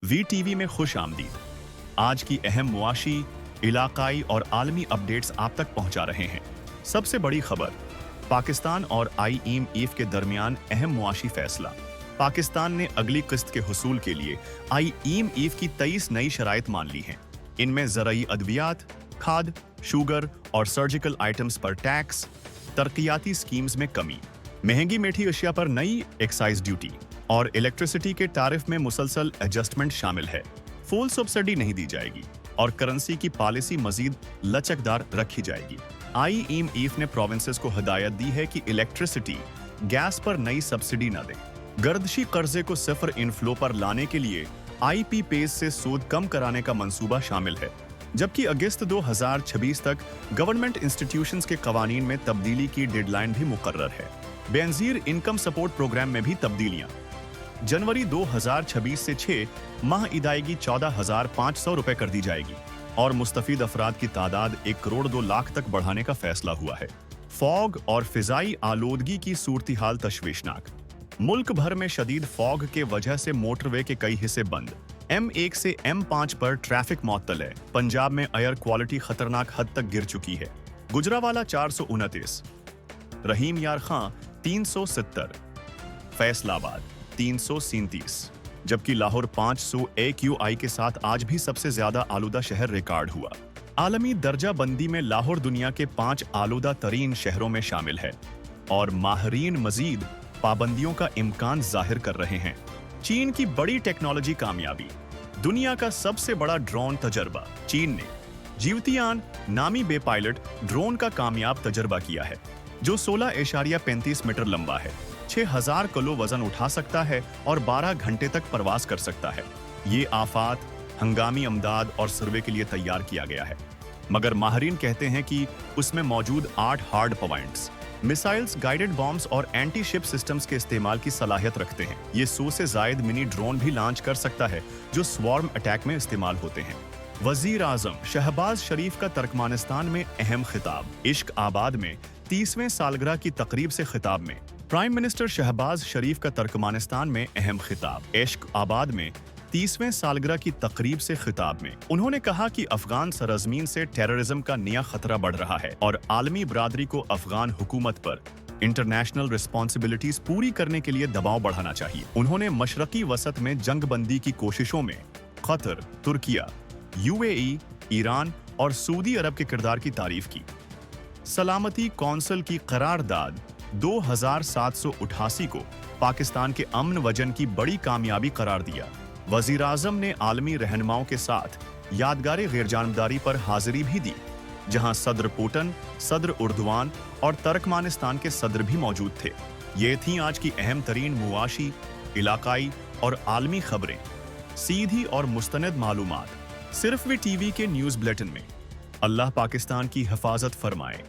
VTV में खुश आमदीद। आज की अहम मुआशी, इलाकाई और आलमी अपडेट्स आप तक पहुंचा रहे हैं। सबसे बड़ी खबर, पाकिस्तान और IMF के दरमियान अहम मुआशी फैसला। पाकिस्तान ने अगली किस्त के हुसूल के लिए IMF की 23 नई शराइत मान ली हैं। इनमें ज़रई अद्वियात, खाद, शुगर और सर्जिकल आइटम्स पर टैक्स, तरक्याती स्कीम्स में कमी, महंगी मीठी अशिया पर नई एक्साइज ड्यूटी और इलेक्ट्रिसिटी के टैरिफ में मुसलसल एडजस्टमेंट शामिल है। फुल सब्सिडी नहीं दी जाएगी और करेंसी की पॉलिसी मजीद लचकदार रखी जाएगी। IMF ने प्रोविंसेस को हिदायत दी है कि इलेक्ट्रिसिटी, गैस पर नई सब्सिडी न दें। गर्दशी कर्जे को सिफर इनफ्लो पर लाने के लिए IP पेज से सूद कम कराने का मंसूबा शामिल है, जबकि अगस्त 2026 तक गवर्नमेंट इंस्टीट्यूशंस के कवानीन में तब्दीली की डेडलाइन भी मुकर्रर है। बेनजीर इनकम सपोर्ट प्रोग्राम में भी तब्दीलियां। जनवरी 2026 से 6 माह अदायगी 14,500 रुपए कर दी जाएगी और मुस्तफीद अफराद की तादाद 1 करोड़ 2 लाख तक बढ़ाने का फैसला हुआ है। फॉग और फिजाई आलूदगी की सूरत हाल तशवीशनाक। मुल्क भर में शदीद फॉग के वजह से मोटरवे के कई हिस्से बंद। M1 से M5 पर ट्रैफिक मुअत्तल है। पंजाब में एयर क्वालिटी खतरनाक हद तक गिर चुकी है। गुजरावाला 429, रहीम यार खां 370, फैसलाबाद 337, जबकि लाहौर 500 AQI के साथ आज भी सबसे ज्यादा आलूदा शहर रिकॉर्ड हुआ। आलमी दर्जा बंदी में लाहौर दुनिया के 5 आलूदा तरीन शहरों में शामिल है और माहरीन मजीद पाबंदियों का इम्कान जाहिर कर रहे हैं। चीन की बड़ी टेक्नोलॉजी कामयाबी। दुनिया का सबसे बड़ा ड्रोन तजर्बा। चीन ने जीवतियान नामी बेपायलट ड्रोन का कामयाब तजर्बा किया है, जो 16.35 मीटर लंबा है, 6000 किलो वजन उठा सकता है और 12 घंटे तक परवास कर सकता है। ये आफात, हंगामी अमदाद और सर्वे के लिए तैयार किया गया है, मगर माहरीन कहते हैं कि उसमें मौजूद 8 hard points, missiles, guided bombs और एंटी शिप सिस्टम्स के इस्तेमाल की सलाहियत रखते हैं। ये 100 से जायद मिनी ड्रोन भी लॉन्च कर सकता है, जो स्वार्म अटैक में इस्तेमाल होते हैं। वजीर आजम शहबाज शरीफ का तुर्कमानिस्तान में अहम खिताब। इश्क आबाद में 30वें सालगिरह की तकरीब से खिताब में प्राइम मिनिस्टर शहबाज शरीफ का तुर्कमानिस्तान में अहम खिताब। इश्क आबाद में 30वें सालगिरह की तकरीब से खिताब में उन्होंने कहा कि अफगान सरजमीन से टेररिज्म का नया खतरा बढ़ रहा है और आलमी बरादरी को अफगान हुकूमत पर इंटरनेशनल रिस्पॉन्सिबिलिटीज पूरी करने के लिए दबाव बढ़ाना चाहिए। उन्होंने मशरकी वसत में जंगबंदी की कोशिशों में कतर, तुर्किया, UAE, ईरान और सऊदी अरब के किरदार की तारीफ की। सलामती कौंसिल की करारदाद 2788 को पाकिस्तान के अमन वजन की बड़ी कामयाबी करार दिया। वजीर आजम ने आलमी रहनुमाओं के साथ यादगार गैरजानिबदारी पर हाजिरी भी दी, जहां सदर पुतिन, सदर उर्दवान और तुर्कमानिस्तान के सदर भी मौजूद थे। ये थीं आज की अहम तरीन मुआशी, इलाकाई और आलमी खबरें। सीधी और मुस्तनद मालूमात सिर्फ VTV के न्यूज़ बुलेटिन में। अल्लाह पाकिस्तान की हिफाजत फरमाए।